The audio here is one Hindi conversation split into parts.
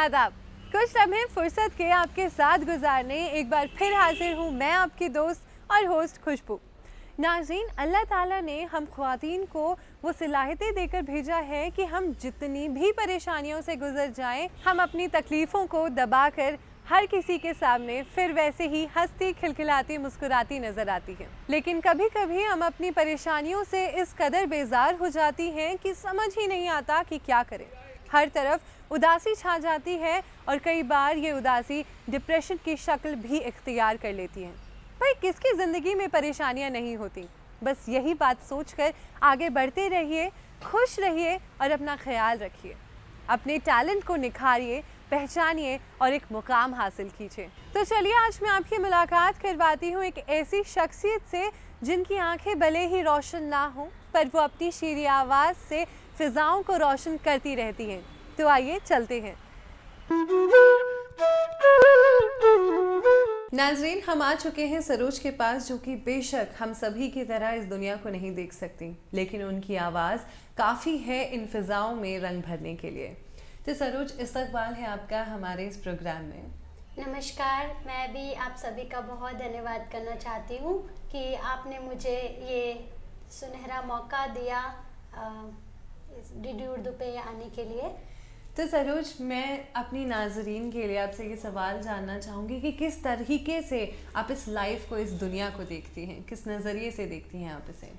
आदाब। कुछ लम्हे फुर्सत के आपके साथ गुजारने एक बार फिर हाजिर हूँ मैं आपकी दोस्त और होस्ट खुशबू। नाज़रीन, अल्लाह ताला ने हम ख्वातीन को वो सलाहियतें देकर भेजा है कि हम जितनी भी परेशानियों से गुजर जाएं, हम अपनी तकलीफ़ों को दबाकर हर किसी के सामने फिर वैसे ही हंसती खिलखिलाती मुस्कुराती नज़र आती है। लेकिन कभी कभी हम अपनी परेशानियों से इस कदर बेजार हो जाती हैं कि समझ ही नहीं आता कि क्या करें। हर तरफ उदासी छा जाती है और कई बार ये उदासी डिप्रेशन की शक्ल भी इख्तियार कर लेती है। भाई, किसकी ज़िंदगी में परेशानियां नहीं होती। बस यही बात सोचकर आगे बढ़ते रहिए, खुश रहिए और अपना ख्याल रखिए। अपने टैलेंट को निखारिए, पहचानिए और एक मुकाम हासिल कीजिए। तो चलिए, आज मैं आपकी मुलाकात करवाती हूँ एक ऐसी शख्सियत से जिनकी आंखें भले ही रोशन ना हो, पर वो अपनी शीरी आवाज़ से फिजाओं को रोशन करती रहती हैं। तो आइए चलते हैं। नाज़रीन, हम आ चुके हैं सरोज के पास, जो कि बेशक हम सभी की तरह इस दुनिया को नहीं देख सकती, लेकिन उनकी आवाज़ काफ़ी है इन फिजाओं में रंग भरने के लिए। तो सरोज, इस्तकबाल है आपका हमारे इस प्रोग्राम में। नमस्कार। मैं भी आप सभी का बहुत धन्यवाद करना चाहती हूँ कि आपने मुझे ये सुनहरा मौका दिया डीडी उर्दू पे आने के लिए। तो सरोज, मैं अपनी नाजरीन के लिए आपसे ये सवाल जानना चाहूँगी कि किस तरीके से आप इस लाइफ को, इस दुनिया को देखती हैं, किस नज़रिए से देखती हैं आप इसे?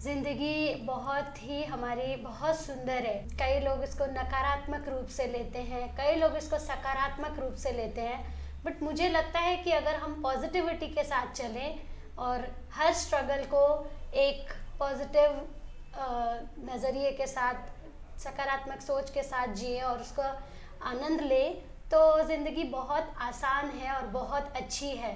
ज़िंदगी बहुत ही हमारी बहुत सुंदर है। कई लोग इसको नकारात्मक रूप से लेते हैं, कई लोग इसको सकारात्मक रूप से लेते हैं, बट मुझे लगता है कि अगर हम पॉजिटिविटी के साथ चलें और हर स्ट्रगल को एक पॉजिटिव नज़रिए के साथ, सकारात्मक सोच के साथ जिए और उसका आनंद ले, तो ज़िंदगी बहुत आसान है और बहुत अच्छी है।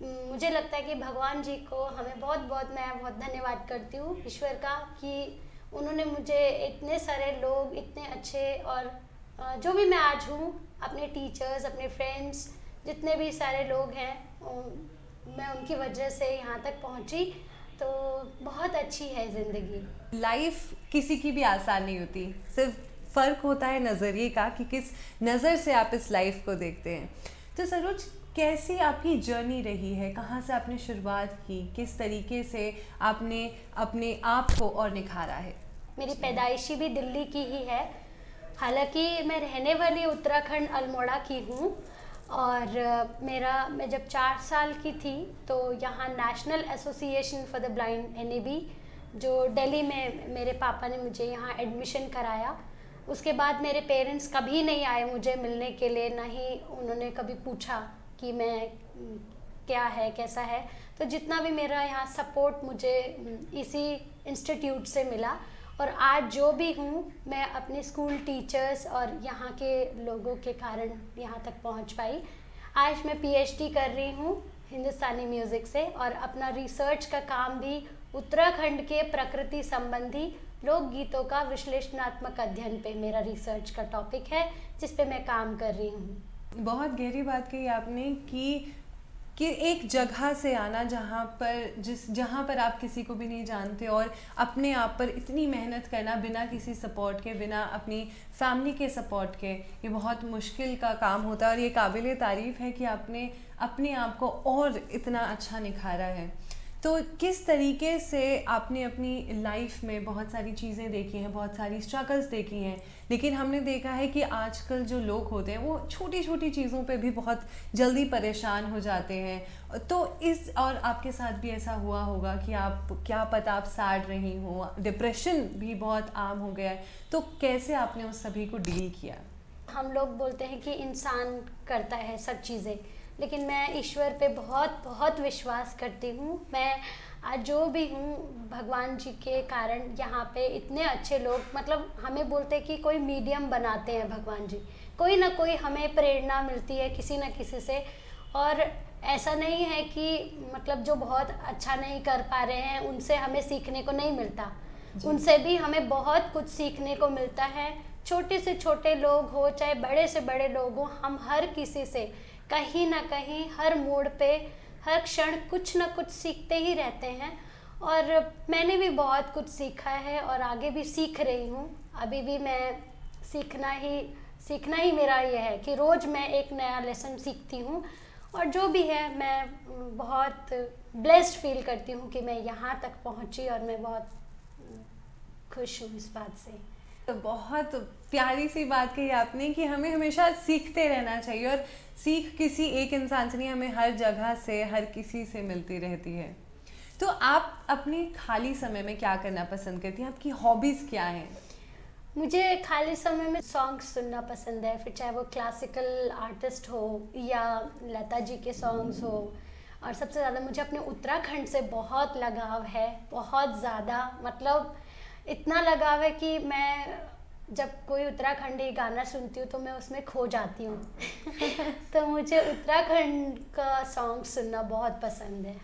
मुझे लगता है कि भगवान जी को मैं बहुत धन्यवाद करती हूँ, ईश्वर का, कि उन्होंने मुझे इतने सारे लोग, इतने अच्छे, और जो भी मैं आज हूँ, अपने टीचर्स, अपने फ्रेंड्स, जितने भी सारे लोग हैं, मैं उनकी वजह से यहाँ तक पहुँची। तो बहुत अच्छी है ज़िंदगी। लाइफ किसी की भी आसान नहीं होती, सिर्फ फ़र्क होता है नज़रिए का कि किस नज़र से आप इस लाइफ को देखते हैं। तो सरोज, कैसी आपकी जर्नी रही है? कहाँ से आपने शुरुआत की? किस तरीके से आपने अपने आप को और निखारा है? मेरी पैदाइशी भी दिल्ली की ही है, हालांकि मैं रहने वाली उत्तराखंड अल्मोड़ा की हूँ। और मैं जब 4 साल की थी तो यहाँ national association for the blind NAB, जो दिल्ली में, मेरे पापा ने मुझे यहाँ एडमिशन कराया। उसके बाद मेरे पेरेंट्स कभी नहीं आए मुझे मिलने के लिए, ना ही उन्होंने कभी पूछा कि मैं क्या है, कैसा है। तो जितना भी मेरा यहाँ सपोर्ट मुझे इसी इंस्टीट्यूट से मिला, और आज जो भी हूँ मैं अपने स्कूल टीचर्स और यहाँ के लोगों के कारण यहाँ तक पहुँच पाई। आज मैं PhD कर रही हूँ हिंदुस्तानी म्यूज़िक से, और अपना रिसर्च का काम भी उत्तराखंड के प्रकृति संबंधी लोकगीतों का विश्लेषणात्मक अध्ययन पे मेरा रिसर्च का टॉपिक है, जिस पे मैं काम कर रही हूँ। बहुत गहरी बात कही आपने कि एक जगह से आना जहाँ पर आप किसी को भी नहीं जानते, और अपने आप पर इतनी मेहनत करना बिना किसी सपोर्ट के, बिना अपनी फैमिली के सपोर्ट के, ये बहुत मुश्किल का काम होता है। और ये काबिल तारीफ़ है कि आपने अपने आप को और इतना अच्छा निखारा है। तो किस तरीके से आपने अपनी लाइफ में बहुत सारी चीज़ें देखी हैं, बहुत सारी स्ट्रगल्स देखी हैं, लेकिन हमने देखा है कि आजकल जो लोग होते हैं वो छोटी छोटी चीज़ों पे भी बहुत जल्दी परेशान हो जाते हैं। तो और आपके साथ भी ऐसा हुआ होगा कि आप, क्या पता, आप सैड रही हो, डिप्रेशन भी बहुत आम हो गया है। तो कैसे आपने उस सभी को डील किया? हम लोग बोलते हैं कि इंसान करता है सब चीज़ें, लेकिन मैं ईश्वर पे बहुत विश्वास करती हूँ। मैं आज जो भी हूँ भगवान जी के कारण। यहाँ पे इतने अच्छे लोग, मतलब हमें बोलते हैं कि कोई मीडियम बनाते हैं भगवान जी, कोई ना कोई हमें प्रेरणा मिलती है किसी न किसी से। और ऐसा नहीं है कि मतलब जो बहुत अच्छा नहीं कर पा रहे हैं उनसे हमें सीखने को नहीं मिलता, उनसे भी हमें बहुत कुछ सीखने को मिलता है। छोटे से छोटे लोग हो चाहे बड़े से बड़े लोग हो, हम हर किसी से कहीं ना कहीं, हर मोड़ पे, हर क्षण कुछ ना कुछ सीखते ही रहते हैं। और मैंने भी बहुत कुछ सीखा है और आगे भी सीख रही हूँ। अभी भी मैं सीखना ही मेरा ये है कि रोज़ मैं एक नया लेसन सीखती हूँ, और जो भी है मैं बहुत ब्लेस्ड फील करती हूँ कि मैं यहाँ तक पहुँची, और मैं बहुत खुश हूँ इस बात से। तो बहुत प्यारी सी बात कही आपने कि हमें हमेशा सीखते रहना चाहिए, और सीख किसी एक इंसान से नहीं, हमें हर जगह से, हर किसी से मिलती रहती है। तो आप अपने खाली समय में क्या करना पसंद करती हैं? आपकी हॉबीज़ क्या हैं? मुझे खाली समय में सॉन्ग्स सुनना पसंद है, फिर चाहे वो क्लासिकल आर्टिस्ट हो या लता जी के सॉन्ग्स हो। और सबसे ज़्यादा मुझे अपने उत्तराखंड से बहुत लगाव है, बहुत ज़्यादा, मतलब इतना लगाव है कि मैं जब कोई उत्तराखंडी गाना सुनती हूँ तो मैं उसमें खो जाती हूँ। तो मुझे उत्तराखंड का सॉन्ग सुनना बहुत पसंद है।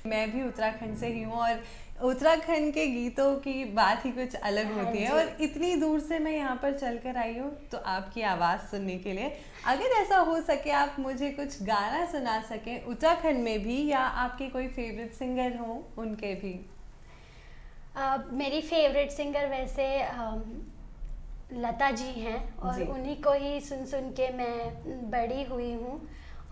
मैं भी उत्तराखंड से ही हूँ, और उत्तराखंड के गीतों की बात ही कुछ अलग हाँ होती है। जी। और इतनी दूर से मैं यहाँ पर चल कर आई हूँ तो आपकी आवाज़ सुनने के लिए, अगर ऐसा हो सके आप मुझे कुछ गाना सुना सकें उत्तराखंड में भी, या आपके कोई फेवरेट सिंगर हो उनके भी। मेरी फेवरेट सिंगर वैसे लता जी हैं, और जी। उन्हीं को ही सुन सुन के मैं बड़ी हुई हूँ।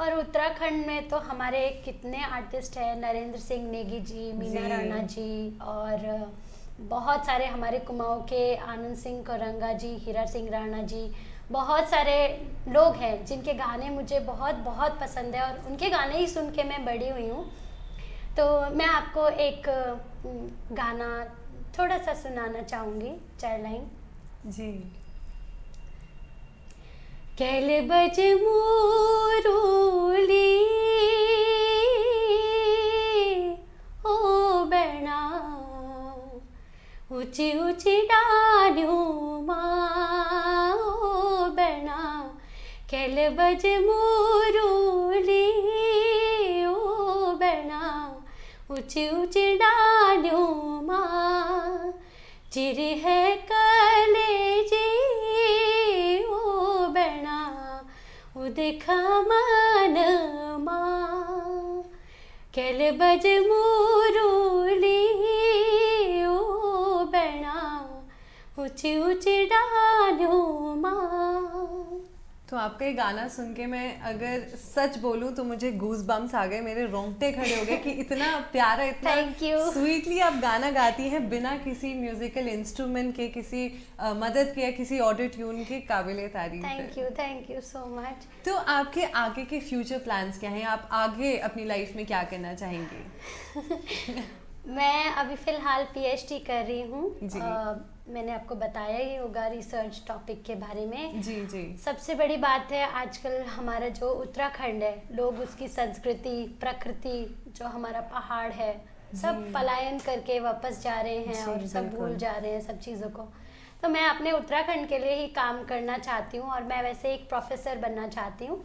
और उत्तराखंड में तो हमारे कितने आर्टिस्ट हैं, नरेंद्र सिंह नेगी जी, मीना जी। राणा जी, और बहुत सारे हमारे कुमाऊँ के आनंद सिंह कोरंगा जी, हीरा सिंह राणा जी, बहुत सारे लोग हैं जिनके गाने मुझे बहुत बहुत पसंद है, और उनके गाने ही सुन के मैं बड़ी हुई हूँ। तो मैं आपको एक गाना थोड़ा सा सुनाना चाहूँगी, 4 लाइन। जी। कैले बज मोरूली ओ बैणा, ऊंची ऊंची डालियों माँ ओ बैणा, कैले बज मोरूली ओ बैणा, ऊंची ऊंची डालियों माँ, चिरी है कलेजी ओ बैणा, देखा मन माँ, कैले बज मोरूली ओ बैणा, ऊंची ऊंची डालियों माँ। तो आपका ये गाना सुन के मैं अगर सच बोलूं तो मुझे गूज बम्स आ गए, मेरे रोंगटे खड़े हो गए कि इतना प्यारा, इतना Thank you. स्वीटली आप गाना गाती हैं बिना किसी म्यूजिकल इंस्ट्रूमेंट के, किसी मदद के या किसी ऑडियो ट्यून के। काबिले तारीफ है। Thank you so much. तो आपके आगे के फ्यूचर प्लान्स क्या हैं? आप आगे अपनी लाइफ में क्या करना चाहेंगे? मैं अभी फ़िलहाल पीएचडी कर रही हूँ। जी। मैंने आपको बताया ही होगा रिसर्च टॉपिक के बारे में। जी जी। सबसे बड़ी बात है आजकल हमारा जो उत्तराखंड है, लोग उसकी संस्कृति, प्रकृति, जो हमारा पहाड़ है, सब पलायन करके वापस जा रहे हैं, जी, और सब बिल्कुल। भूल जा रहे हैं सब चीज़ों को। तो मैं अपने उत्तराखंड के लिए ही काम करना चाहती हूँ, और मैं वैसे एक प्रोफेसर बनना चाहती हूँ,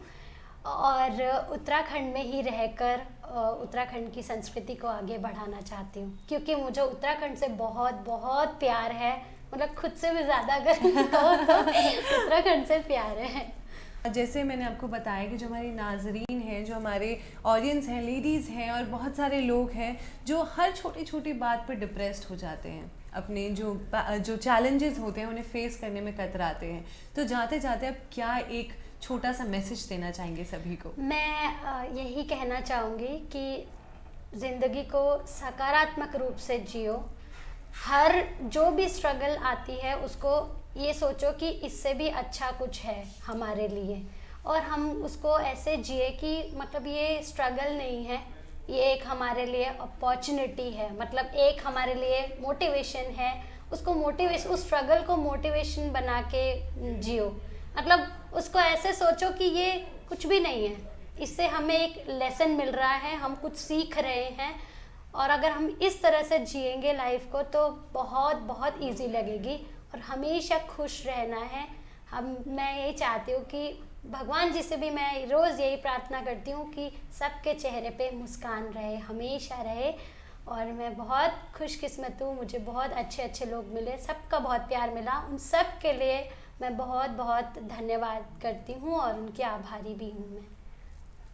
और उत्तराखंड में ही रहकर उत्तराखंड की संस्कृति को आगे बढ़ाना चाहती हूँ, क्योंकि मुझे उत्तराखंड से बहुत बहुत प्यार है, मतलब खुद से भी ज़्यादा अगर कहो तो उत्तराखंड से प्यार है। जैसे मैंने आपको बताया कि जो हमारी नाजरीन हैं, जो हमारे ऑडियंस हैं, लेडीज़ हैं, और बहुत सारे लोग हैं जो हर छोटी छोटी बात पर डिप्रेस्ड हो जाते हैं, अपने जो चैलेंजेस होते हैं उन्हें फेस करने में कतराते हैं। तो जाते जाते आप क्या एक छोटा सा मैसेज देना चाहेंगे सभी को? मैं यही कहना चाहूँगी कि ज़िंदगी को सकारात्मक रूप से जियो। हर जो भी स्ट्रगल आती है उसको ये सोचो कि इससे भी अच्छा कुछ है हमारे लिए, और हम उसको ऐसे जिए कि मतलब ये स्ट्रगल नहीं है, ये एक हमारे लिए अपॉर्चुनिटी है, मतलब एक हमारे लिए मोटिवेशन है। उसको मोटिवेशन, उस स्ट्रगल को मोटिवेशन बना के जियो, मतलब उसको ऐसे सोचो कि ये कुछ भी नहीं है, इससे हमें एक लेसन मिल रहा है, हम कुछ सीख रहे हैं, और अगर हम इस तरह से जिएंगे लाइफ को तो बहुत बहुत इजी लगेगी, और हमेशा खुश रहना है। मैं यही चाहती हूँ कि भगवान जी से भी मैं रोज़ यही प्रार्थना करती हूँ कि सबके चेहरे पे मुस्कान रहे, हमेशा रहे। और मैं बहुत खुशकिस्मत हूँ, मुझे बहुत अच्छे अच्छे लोग मिले, सबका बहुत प्यार मिला, उन सब के लिए मैं बहुत बहुत धन्यवाद करती हूँ, और उनकी आभारी भी हूँ मैं।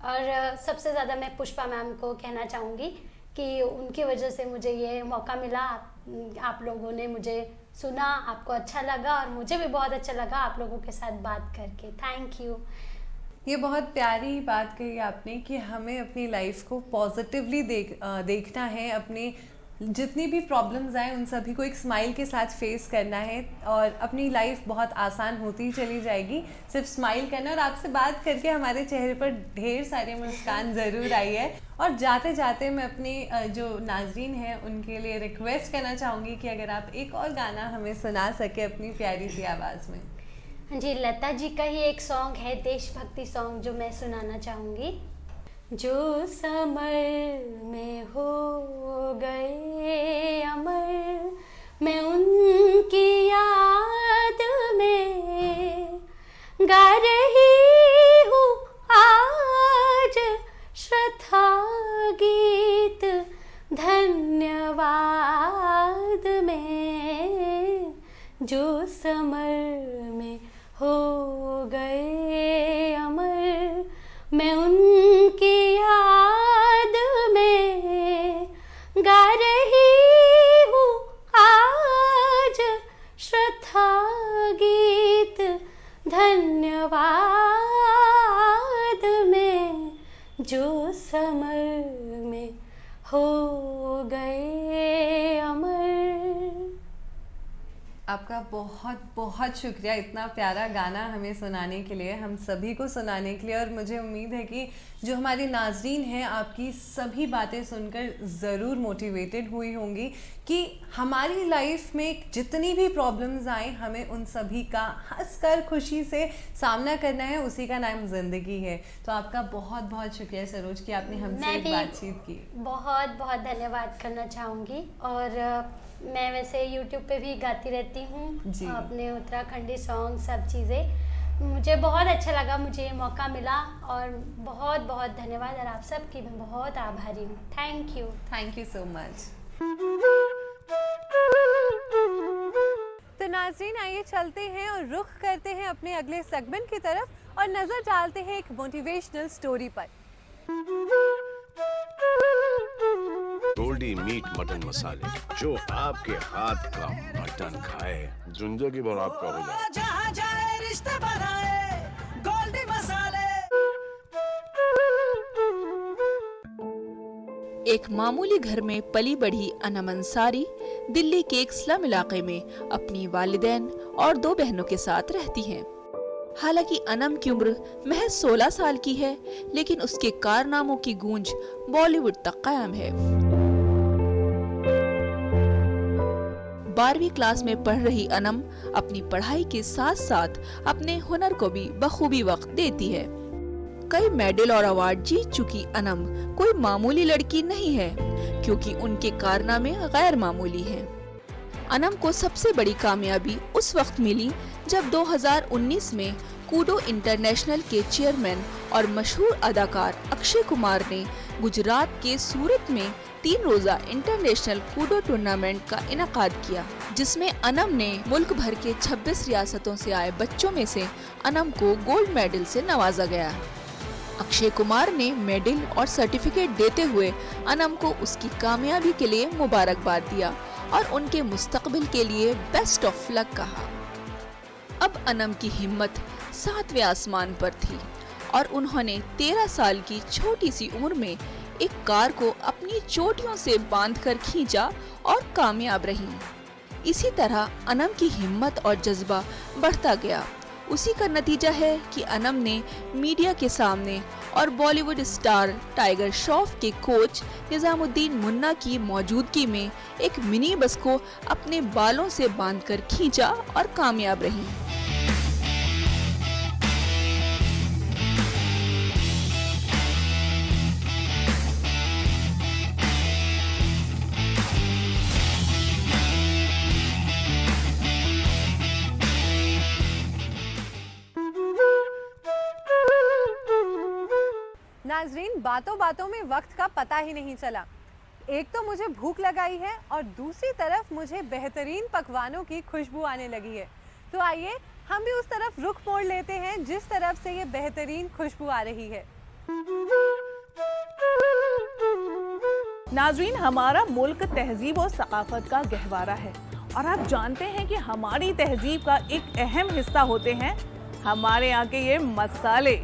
और सबसे ज़्यादा मैं पुष्पा मैम को कहना चाहूँगी कि उनकी वजह से मुझे ये मौका मिला। आप लोगों ने मुझे सुना, आपको अच्छा लगा और मुझे भी बहुत अच्छा लगा आप लोगों के साथ बात करके। Thank you. ये बहुत प्यारी बात कही आपने कि हमें अपनी लाइफ को पॉजिटिवली देखना है, अपने जितनी भी प्रॉब्लम्स आए उन सभी को एक स्माइल के साथ फेस करना है और अपनी लाइफ बहुत आसान होती चली जाएगी। सिर्फ स्माइल करना, और आपसे बात करके हमारे चेहरे पर ढेर सारी मुस्कान ज़रूर आई है। और जाते जाते मैं अपने जो नाज़रीन हैं उनके लिए रिक्वेस्ट करना चाहूँगी कि अगर आप एक और गाना हमें सुना सके अपनी प्यारी सी आवाज़ में। हाँ जी, लता जी का ही एक सॉन्ग है, देशभक्ति सॉन्ग, जो मैं सुनाना चाहूँगी। जो समर में हो गए अमर, मैं उनकी याद में गा रही हूँ आज श्रद्धा गीत धन्यवाद में। जो समर में हो गए अमर, मैं उनकी याद में गा रही हूँ आज श्रद्धा गीत धन्यवाद में। जो समर में हो गए अमर। आपका बहुत बहुत शुक्रिया इतना प्यारा गाना हमें सुनाने के लिए, हम सभी को सुनाने के लिए। और मुझे उम्मीद है कि जो हमारी नाज़रीन हैं आपकी सभी बातें सुनकर ज़रूर मोटिवेटेड हुई होंगी कि हमारी लाइफ में जितनी भी प्रॉब्लम्स आए हमें उन सभी का हंसकर खुशी से सामना करना है, उसी का नाम ज़िंदगी है। तो आपका बहुत बहुत शुक्रिया सरोज कि आपने हमसे एक बातचीत की। बहुत बहुत धन्यवाद करना चाहूँगी। और मैं वैसे यूट्यूब पे भी गाती रहती हूँ अपने उत्तराखंडी सॉन्ग, सब चीज़ें। मुझे बहुत अच्छा लगा, मुझे ये मौका मिला और बहुत बहुत धन्यवाद। और आप सब की मैं बहुत आभारी हूँ। Thank you so much. तो नाज़रीन, आइए चलते हैं और रुख करते हैं अपने अगले सेगमेंट की तरफ और नज़र डालते हैं एक मोटिवेशनल स्टोरी पर। गोल्डी मीट मटन मसाले, जो आपके हाथ का मटन खाए जिंदगी भर आपका हो जाए। जहाँ जाए रिश्ते बनाए गोल्डी मसाले। एक मामूली घर में पली बढ़ी अनम अंसारी दिल्ली के एक स्लम इलाके में अपनी वालिदैन और 2 बहनों के साथ रहती हैं। हालांकि अनम की उम्र महज 16 साल की है, लेकिन उसके कारनामों की गूंज बॉलीवुड तक कायम है। 12वीं क्लास में पढ़ रही अनम अपनी पढ़ाई के साथ साथ अपने हुनर को भी बखूबी वक्त देती है। कई मेडल और अवार्ड जीत चुकी अनम कोई मामूली लड़की नहीं है, क्योंकि उनके कारनामे गैर मामूली हैं। अनम को सबसे बड़ी कामयाबी उस वक्त मिली जब 2019 में कूडो इंटरनेशनल के चेयरमैन और मशहूर अदाकार अक्षय कुमार ने गुजरात के सूरत में 3 रोजा इंटरनेशनल कूडो टूर्नामेंट का इनेकाद किया, जिसमें अनम ने मुल्क भर के 26 रियासतों से आए बच्चों में से अनम को गोल्ड मेडल से नवाजा गया। अक्षय कुमार ने मेडल और सर्टिफिकेट देते हुए अनम को उसकी कामयाबी के लिए मुबारकबाद दिया और उनके मुस्तकबिल के लिए बेस्ट ऑफ लक कहा। अब अनम की हिम्मत 7वें आसमान पर थी और उन्होंने 13 साल की छोटी सी उम्र में एक कार को अपनी चोटियों से बांधकर खींचा और कामयाब रही। इसी तरह अनम की हिम्मत और जज्बा बढ़ता गया। उसी का नतीजा है कि अनम ने मीडिया के सामने और बॉलीवुड स्टार टाइगर श्रॉफ के कोच निजामुद्दीन मुन्ना की मौजूदगी में एक मिनी बस को अपने बालों से बांधकर खींचा और कामयाब रही। नाजरीन, बातों बातों में वक्त का पता ही नहीं चला। एक तो मुझे भूख लगाई है और दूसरी तरफ मुझे बेहतरीन पकवानों की खुशबू आने लगी है। तो आइए हम भी उस तरफ रुख मोड़ लेते हैं जिस तरफ से ये बेहतरीन खुशबू आ रही है। नाज़रीन, हमारा मुल्क तहजीब और सकाफत का गहवारा है और आप जानते हैं कि हमारी तहजीब का एक अहम हिस्सा होते हैं हमारे यहाँ के ये मसाले।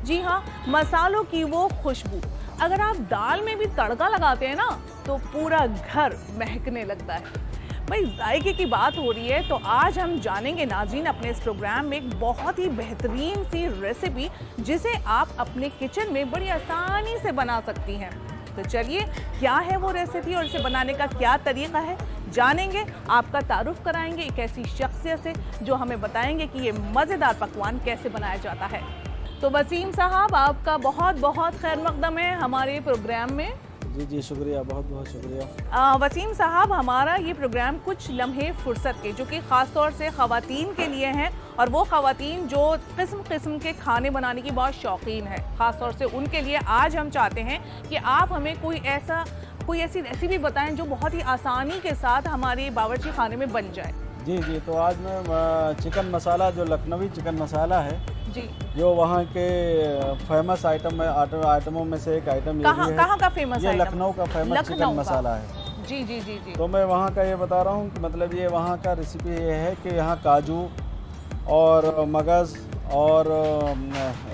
जी हाँ, मसालों की वो खुशबू। अगर आप दाल में भी तड़का लगाते हैं ना तो पूरा घर महकने लगता है। भाई जायके की बात हो रही है तो आज हम जानेंगे नाज़रीन अपने इस प्रोग्राम में एक बहुत ही बेहतरीन सी रेसिपी जिसे आप अपने किचन में बड़ी आसानी से बना सकती हैं। तो चलिए, क्या है वो रेसिपी और इसे बनाने का क्या तरीका है जानेंगे। आपका तारुफ कराएंगे एक ऐसी शख्सियत से जो हमें बताएंगे कि ये मज़ेदार पकवान कैसे बनाया जाता है। तो वसीम साहब, आपका बहुत बहुत खैर मकदम है हमारे प्रोग्राम में। जी शुक्रिया, बहुत बहुत शुक्रिया। वसीम साहब, हमारा ये प्रोग्राम कुछ लम्हे फुर्सत के जो कि ख़ास तौर से ख़वातीन के लिए हैं और वो ख़वातीन जो किस्म किस्म के खाने बनाने की बहुत शौकीन है, ख़ास तौर से उनके लिए आज हम चाहते हैं कि आप हमें कोई ऐसी रेसिपी बताएं जो बहुत ही आसानी के साथ हमारे बावर्ची खाने में बन जाए। जी, तो आज मैं चिकन मसाला, जो लखनवी चिकन मसाला है जी, जो वहाँ के फेमस आइटमों में से एक आइटम ये भी है। कहाँ का फेमस ये आइटम? लखनऊ का फेमस चिकन मसाला है। जी। तो मैं वहाँ का ये बता रहा हूँ कि मतलब ये वहाँ का रेसिपी ये है कि यहाँ काजू और मगज़ और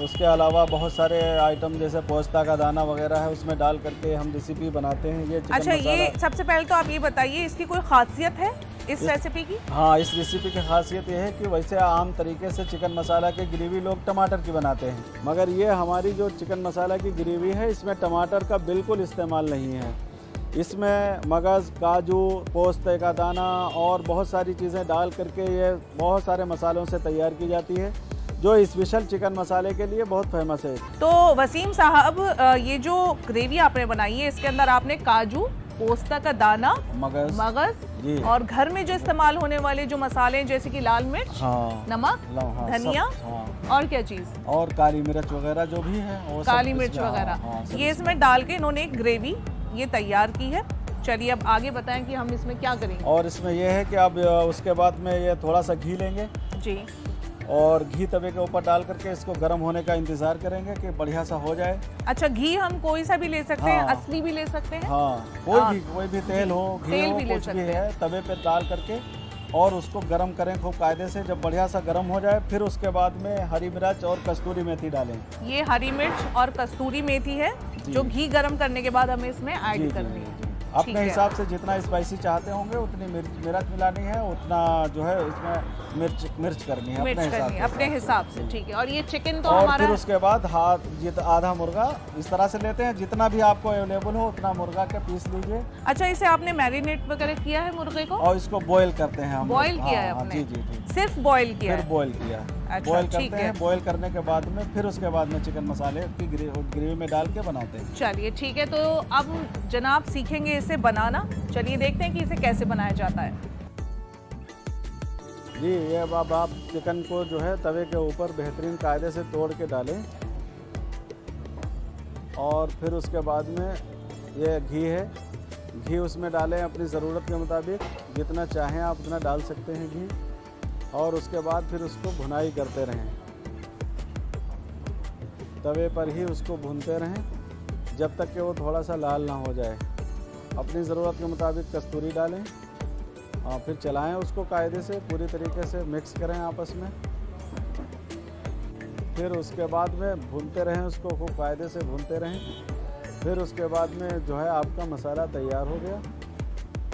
उसके अलावा बहुत सारे आइटम जैसे पोस्ता का दाना वगैरह है, उसमें डाल करके हम रेसिपी बनाते हैं ये चिकन अच्छा, मसाला। ये सबसे पहले तो आप ये बताइए इसकी कोई खासियत है इस रेसिपी की? हाँ, इस रेसिपी की खासियत ये है कि वैसे आम तरीके से चिकन मसाला की ग्रेवी लोग टमाटर की बनाते हैं, मगर ये हमारी जो चिकन मसाला की ग्रेवी है इसमें टमाटर का बिल्कुल इस्तेमाल नहीं है। इसमें मगज़, काजू, पोस्ते का दाना और बहुत सारी चीज़ें डाल करके ये बहुत सारे मसालों से तैयार की जाती है जो स्पेशल चिकन मसाले के लिए बहुत फेमस है। तो वसीम साहब, ये जो ग्रेवी आपने बनाई है इसके अंदर आपने काजू, पोस्ता का दाना, मगज़ और घर में जो इस्तेमाल होने वाले जो मसाले हैं जैसे कि लाल मिर्च, हाँ, नमक, हाँ, धनिया, हाँ, और क्या चीज़, और काली मिर्च वगैरह जो भी है वो काली सब मिर्च इसमें, वगैरह, हाँ, सब ये इसमें डाल के इन्होंने एक ग्रेवी ये तैयार की है। चलिए अब आगे बताएं कि हम इसमें क्या करेंगे। और इसमें यह है कि अब उसके बाद में ये थोड़ा सा घी लेंगे जी, और घी तवे के ऊपर डाल करके इसको गर्म होने का इंतज़ार करेंगे कि बढ़िया सा हो जाए। अच्छा, घी हम कोई सा भी ले सकते हैं, हाँ। असली भी ले सकते हैं? हाँ, कोई भी तेल हो, घी तेल हो, भी ले कुछ भी सकते है, तवे पे डाल करके और उसको गर्म करें खूब कायदे से। जब बढ़िया सा गर्म हो जाए फिर उसके बाद में हरी मिर्च और कस्तूरी मेथी डालें। ये हरी मिर्च और कस्तूरी मेथी है जो घी गर्म करने के बाद हमें इसमें ऐड करनी है। अपने हिसाब से जितना स्पाइसी चाहते होंगे उतनी मिर्च मिलानी है, उतना जो है इसमें मिर्च करनी है अपने हिसाब से। ठीक है, और ये चिकन तो और हमारा, फिर उसके बाद आधा मुर्गा इस तरह से लेते हैं, जितना भी आपको अवेलेबल हो उतना मुर्गा के पीस लीजिए। अच्छा, इसे आपने मैरिनेट वगैरह किया है मुर्गे को? और इसको बॉईल करते हैं हम। बॉईल किया है आपने? जी, सिर्फ बॉईल किया फिर है? बॉईल किया। अच्छा, बॉईल ठीक करते है। हैं, बॉईल करने के बाद में फिर उसके बाद में चिकन मसाले की ग्रेवी में डाल के बनाते हैं। चलिए ठीक है, तो अब जनाब सीखेंगे इसे बनाना। चलिए देखते हैं कि इसे कैसे बनाया जाता है। जी, ये अब आप चिकन को जो है तवे के ऊपर बेहतरीन कायदे से तोड़ के डालें और फिर उसके बाद में ये घी है, घी उसमें डालें अपनी ज़रूरत के मुताबिक, जितना चाहें आप उतना डाल सकते हैं घी। और उसके बाद फिर उसको भुनाई करते रहें, तवे पर ही उसको भूनते रहें जब तक कि वो थोड़ा सा लाल ना हो जाए। अपनी ज़रूरत के मुताबिक कस्तूरी डालें और फिर चलाएं उसको कायदे से, पूरी तरीके से मिक्स करें आपस में। फिर उसके बाद में भूनते रहें उसको, खूब कायदे से भूनते रहें। फिर उसके बाद में जो है आपका मसाला तैयार हो गया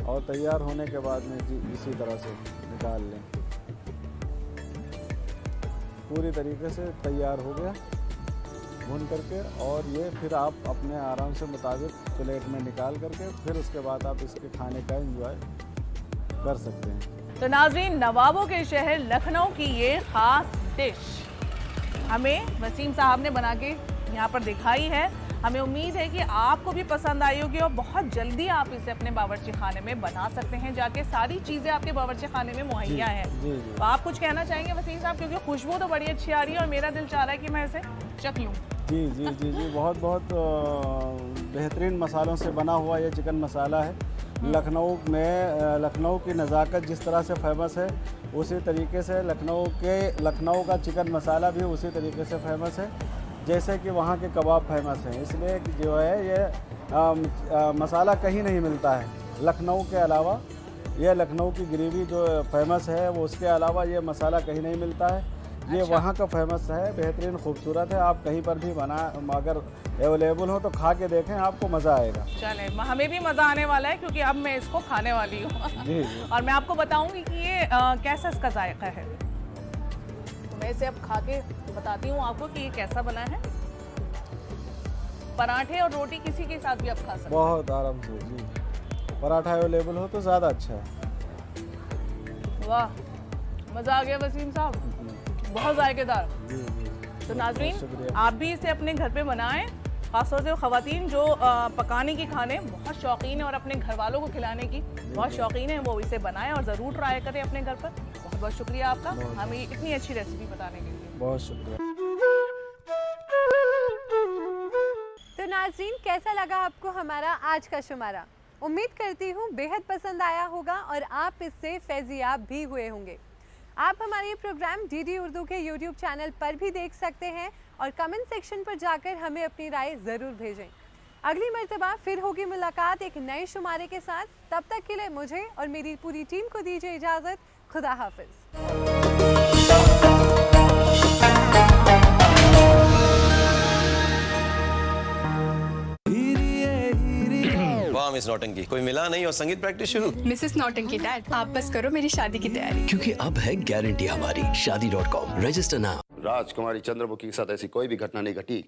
और तैयार होने के बाद में जी इसी तरह से निकाल लें। पूरी तरीके से तैयार हो गया भून करके, और ये फिर आप अपने आराम से मुताबिक प्लेट में निकाल करके फिर उसके बाद आप इसके खाने का एंजॉय कर सकते हैं। तो नाज़रीन, नवाबों के शहर लखनऊ की ये ख़ास डिश हमें वसीम साहब ने बना के यहाँ पर दिखाई है। हमें उम्मीद है कि आपको भी पसंद आई होगी और बहुत जल्दी आप इसे अपने बावर्ची खाने में बना सकते हैं जाके। सारी चीज़ें आपके बावर्ची खाने में मुहैया हैं। तो आप कुछ कहना चाहेंगे वसीम साहब, क्योंकि खुशबू तो बड़ी अच्छी आ रही है और मेरा दिल चाह रहा है कि मैं इसे चख लूँ। जी, बहुत बेहतरीन मसालों से बना हुआ ये चिकन मसाला है। लखनऊ की नज़ाकत जिस तरह से फेमस है उसी तरीके से लखनऊ का चिकन मसाला भी उसी तरीके से फेमस है। जैसे कि वहाँ के कबाब फेमस हैं, इसलिए कि जो है ये मसाला कहीं नहीं मिलता है लखनऊ के अलावा। ये लखनऊ की ग्रेवी जो फेमस है वो उसके अलावा ये मसाला कहीं नहीं मिलता है। ये वहाँ का फेमस है, बेहतरीन खूबसूरत है। आप कहीं पर भी बना अगर अवेलेबल हो तो खा के देखें, आपको मज़ा आएगा। चले, हमें भी मज़ा आने वाला है क्योंकि अब मैं इसको खाने वाली हूँ। जी जी। और मैं आपको बताऊंगी कि ये कैसा इसका जायका है। तो मैं इसे अब खा के बताती हूँ आपको कि ये कैसा बना है। पराठे और रोटी किसी के साथ भी आप खा सकते हैं। बहुत आराम से जी। पराठा अवेलेबल हो तो ज़्यादा अच्छा है। वाह, मज़ा आ गया वसीम साहब, बहुत जायकेदार। जी जी। तो नाज़रीन, शुक्रिया। आप भी इसे अपने घर पे बनाएं, खासतौर से ख़वातीन जो पकाने की खाने बहुत शौकीन है और अपने घर वालों को खिलाने की बहुत शौकीन है, वो इसे बनाएं और ज़रूर ट्राई करें अपने घर पर। बहुत बहुत शुक्रिया आपका हमें इतनी अच्छी रेसिपी बताने के लिए। बहुत शुक्रिया। तो नाज़रीन, कैसा लगा आपको हमारा आज का शुमारा? उम्मीद करती हूँ बेहद पसंद आया होगा और आप इससे फैज़ियाब भी हुए होंगे। आप हमारे ये प्रोग्राम डीडी उर्दू के यूट्यूब चैनल पर भी देख सकते हैं और कमेंट सेक्शन पर जाकर हमें अपनी राय ज़रूर भेजें। अगली मर्तबा फिर होगी मुलाकात एक नए शुमारे के साथ। तब तक के लिए मुझे और मेरी पूरी टीम को दीजिए इजाज़त। खुदा हाफिज़। वाह मिस नौटंकी, कोई मिला नहीं और संगीत प्रैक्टिस शुरू। मिसेस नौटंकी डैड, आप बस करो मेरी शादी की तैयारी। क्योंकि अब है गारंटी हमारी। शादी.com, रजिस्टर नाउ। राजकुमारी चंद्रमुखी के साथ ऐसी कोई भी घटना नहीं घटी